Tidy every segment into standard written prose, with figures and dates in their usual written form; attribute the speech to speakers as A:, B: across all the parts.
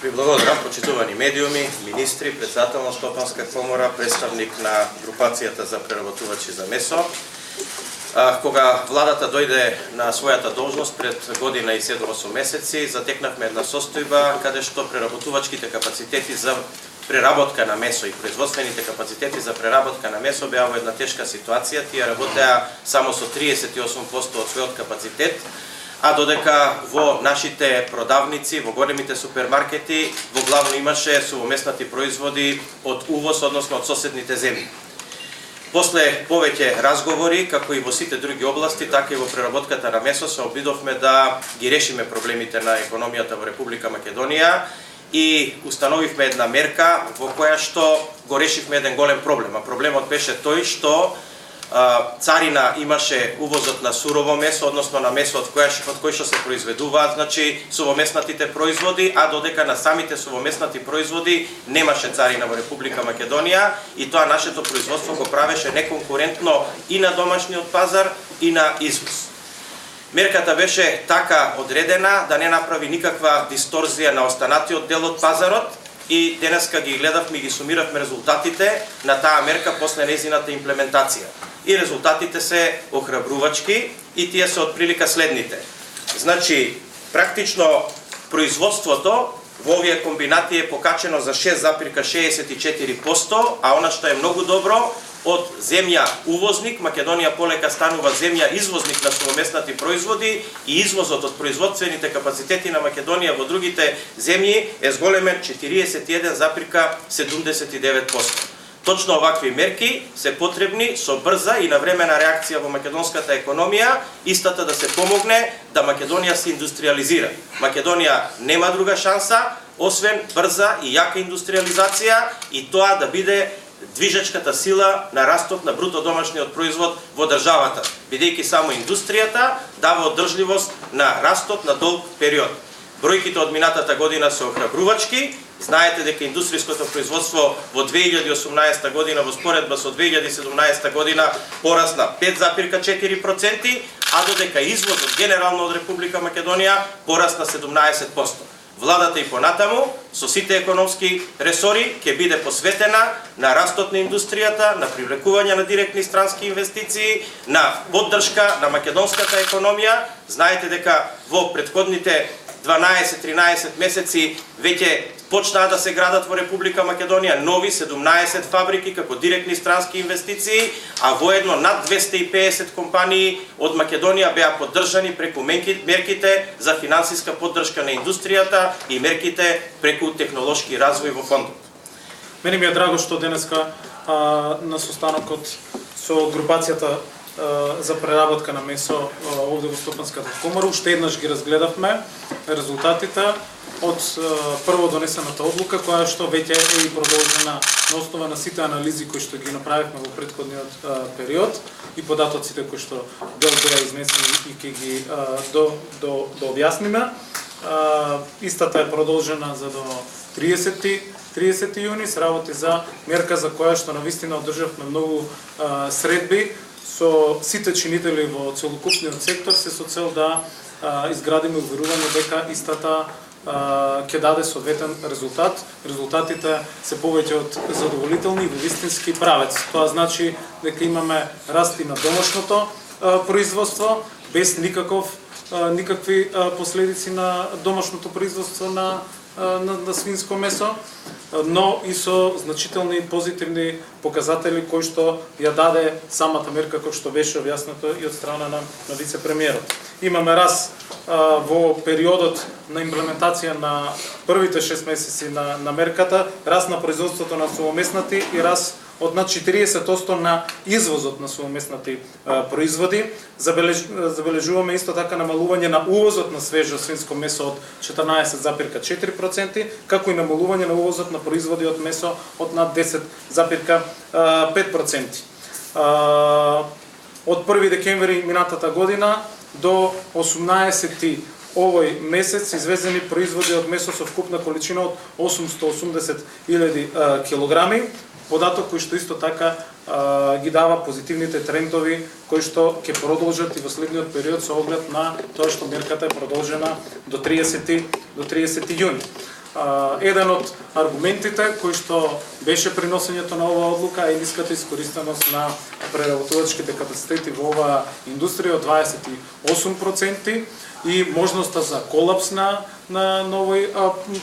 A: Ви благодарам, почитувани медиуми, министри, председател на Стопанска комора, представник на групацијата за преработувачи за месо. Кога владата дојде на својата должност пред година и 7-8 месеци, затекнавме една состојба каде што преработувачките капацитети за преработка на месо и производствените капацитети за преработка на месо беа во една тешка ситуација. Тие работеа само со 38% од својот капацитет, а додека во нашите продавници, во големите супермаркети, во главно имаше сувоместнати производи од увоз, односно од соседните земји. После повеќе разговори, како и во сите други области, така и во преработката на месо, се обидовме да ги решиме проблемите на економијата во Република Македонија и установивме една мерка во која што го решивме еден голем проблем. А проблемот беше тој што царина имаше увозот на сурово месо, односно на месо од кој што се произведуваат, значи сувоместнатите производи, а додека на самите сувоместнати производи немаше царина во Република Македонија и тоа нашето производство го правеше неконкурентно и на домашниот пазар и на извоз. Мерката беше така одредена да не направи никаква дисторзија на останатиот дел од пазарот и денеска ги гледавме и ги сумиравме резултатите на таа мерка после нејзината имплементација. И резултатите се охрабрувачки и тие се отприлика следните. Значи, практично производството во овие комбинати е покачено за 6,64%, а она што е многу добро, од земја увозник, Македонија полека станува земја извозник на сувоместнати производи и извозот од производствените капацитети на Македонија во другите земји е зголемен 41,79%. Точно овакви мерки се потребни со брза и навремена реакција во македонската економија, истата да се помогне да Македонија се индустриализира. Македонија нема друга шанса, освен брза и јака индустриализација и тоа да биде движечката сила на растот на бруто домашниот производ во државата, бидејќи само индустријата дава одржливост на растот на долг период. Бројките од минатата година се охрабрувачки. Знаете дека индустријското производство во 2018 година во споредба со 2017 година порасна 5,4%, а додека извозот генерално од Република Македонија порасна 17%. Владата и понатаму, со сите економски ресори, ќе биде посветена на растот на индустријата, на привлекување на директни странски инвестиции, на поддршка на македонската економија. Знаете дека во претходните 12-13 месеци веќе почнаа да се градат во Република Македонија нови 17 фабрики како директни странски инвестиции, а воедно над 250 компании од Македонија беа поддржани преку мерките за финансиска поддршка на индустријата и мерките преку технолошки развој во фондот.
B: Мене ми е драго што денеска на состанокот со групацијата за преработка на месо овде во Стопанската комора уште еднаш ги разгледавме резултатите од прво донесената одлука, која што веќе е и продолжена на основа на сите анализи кои што ги направивме во претходниот период и податоците кои што дел беа изнесени и ќе ги до објасниме. Истата е продолжена за до 30 јуни, се работи за мерка за која што навистина одржавме многу средби со сите чинители во целокупниот сектор се со цел да изградиме уверување дека истата ќе даде соодветен резултат. Резултатите се повеќе од задоволителни и во вистински правец. Тоа значи дека имаме раст и на домашното производство без никакви последици на домашното производство на свинско месо, но и со значителни позитивни показатели кои што ја даде самата мерка, кој што беше објаснато и од страна на вице-премиерот. Имаме раст во периодот на имплементација на првите 6 месеци на мерката, раст на производството на сувоместнати и раст од над 40% на извозот на сувоместнати производи. Забележуваме исто така намалување на увозот на свежо свинско месо од 14,4%, како и намалување на увозот на производи од месо од над 10,5%. Од 1 декември минатата година до 18 овој месец извезени производи од месо со вкупна количина од 880.000 килограми, податок кој што исто така ги дава позитивните трендови кои што ќе продолжат и во следниот период со оглед на тоа што мерката е продолжена до 30 јуни. Еден од аргументите кој што беше приносењето на оваа одлука е ниската искористеност на преработувачките капацитети во оваа индустрија од 28% и можноста за колапс на новој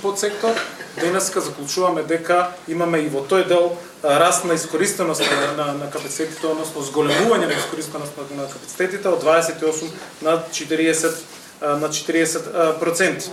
B: подсектор. Денеска заклучуваме дека имаме и во тој дел раст на искористеност на капацитетите, односно зголемување на искористеност на капацитетите од 28 на 40%.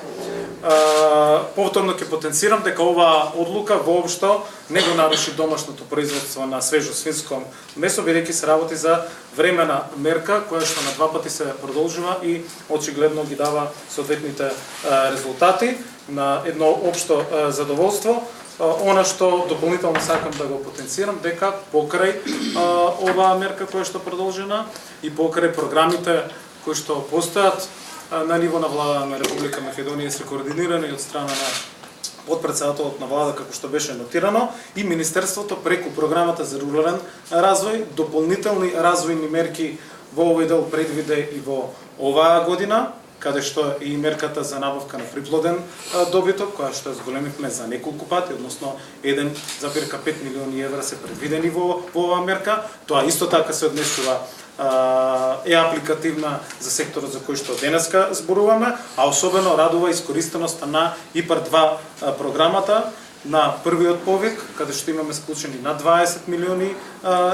B: Повторно ќе потенцирам дека оваа одлука воопшто не го наруши домашното производство на свежо свинско месо, бидејќи се работи за времена мерка која што на два пати се продолжува и очигледно ги дава соодветните резултати на едно општо задоволство. Она што дополнително сакам да го потенцирам дека покрај оваа мерка која што продолжена и покрај програмите кои што постојат на ниво на влада на Република Македонија се координирани од страна на подпредседателот на влада, како што беше нотирано, и Министерството преку програмата за рурален развој, дополнителни развојни мерки во овој дел предвиде и во оваа година, каде што и мерката за набавка на приплоден добиток, која што зголемивме за неколку пати, односно 1,5 милиони евра се предвидени во оваа мерка. Тоа исто така се однесува е апликативна за секторот за кој што денеска зборуваме, а особено радува искористеноста на ИПАР-2 програмата на првиот повик, каде што имаме склучени на 20 милиони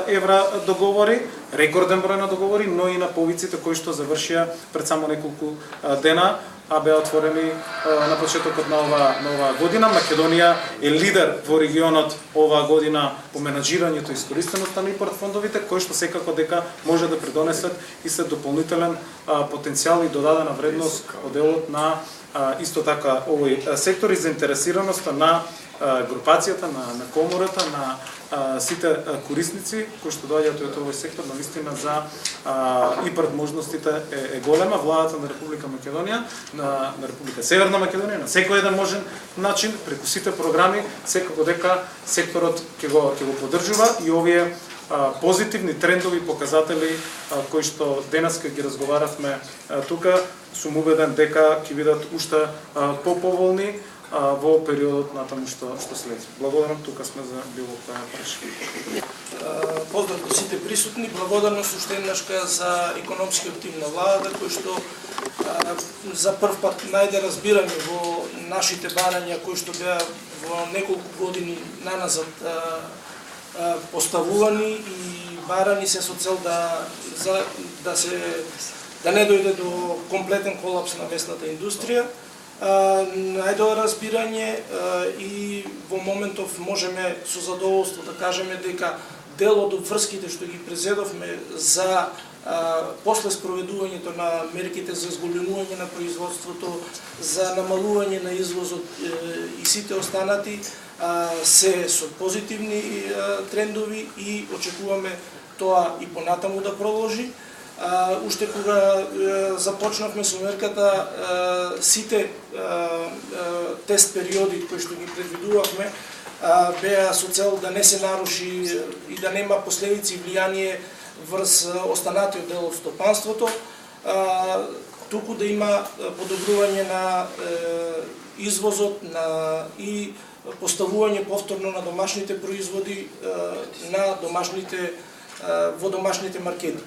B: евра договори, рекорден број на договори, но и на повиците кои што завршија пред само неколку дена, а беа отворени на почетокот на оваа година. Македонија е лидер во регионот оваа година по менаџирањето и искористеноста на ИПАР фондовите, кои што секако дека може да придонесат и се дополнителен потенцијал и додадена вредност од делот на исто така овој сектор и заинтересираноста на групацијата, на комората, на сите корисници кои што доаѓаат од овој сектор, навистина за ИПАР можностите е голема. Владата на Република Македонија, на Република Северна Македонија, на секој еден можен начин, преку сите програми, секако дека секторот ќе го поддржува и овие позитивни трендови показатели кои што денеска ги разговаравме тука, сум убеден дека ќе бидат уште поповолни во периодот натаму што следи. Благодарам, тука сме за било која прашање.
C: Поздрав до сите присутни, благодарност уште еднашка за економски активна влада, кој што за прв пат најде разбирање во нашите барања кои што беа во неколку години наназад поставувани и барани се со цел да не дојде до комплетен колапс на местната индустрија. Најдоа разбирање и во моментов можеме со задоволство да кажеме дека дел од обврските што ги презедовме за после спроведувањето на мерките за зголемување на производството, за намалување на извозот и сите останати се со позитивни трендови и очекуваме тоа и понатаму да продолжи. Уште кога започнавме со мерката, сите тест периоди кои што ги предвидувавме беа со цел да не се наруши и да нема последици и влијание врз останатиот дел од стопанството, туку да има подобрување на извозот и поставување повторно на домашните производи во домашните маркети.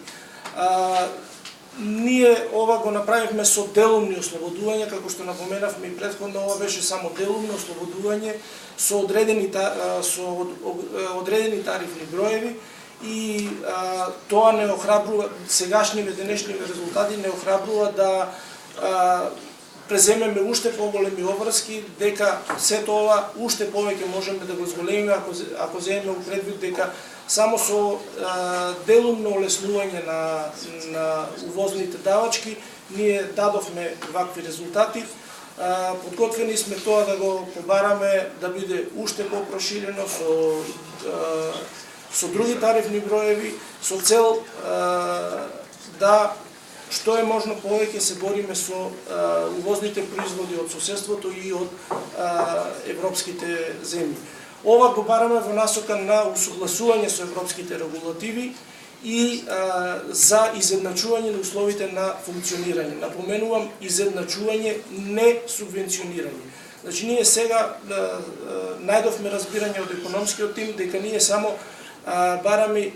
C: Ние ова го направивме со делумни ослободувања, како што напоменавме и претходно, ова беше само делумно ослободување со одредени тарифни броеви и тоа не охрабрува, сегашниве денешниве резултати не охрабрува да преземеме уште поголеми обврски, дека сето ова уште повеќе можеме да го зголемиме ако земеме у предвид дека само со делумно олеснување на увозните давачки ние дадовме вакви резултати. Подготвени сме тоа да го побараме да биде уште попроширено со други тарифни броеви, со цел да што е можно повеќе се бориме со увозните производи од соседството и од европските земји. Ова го бараме во насока на усогласување со европските регулативи и за изедначување на условите на функционирање. Напоменувам изедначување, не субвенционирање. Значи ние сега најдовме разбирање од економскиот тим дека ние само бараме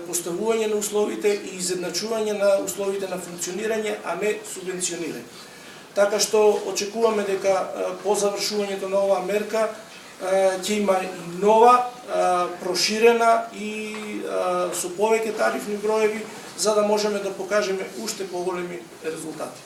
C: поставување на условите и изедначување на условите на функционирање, а не субвенционирање. Така што очекуваме дека по завршувањето на оваа мерка ќе има и нова, проширена и со повеќе тарифни броеви, за да можеме да покажеме уште поголеми резултати.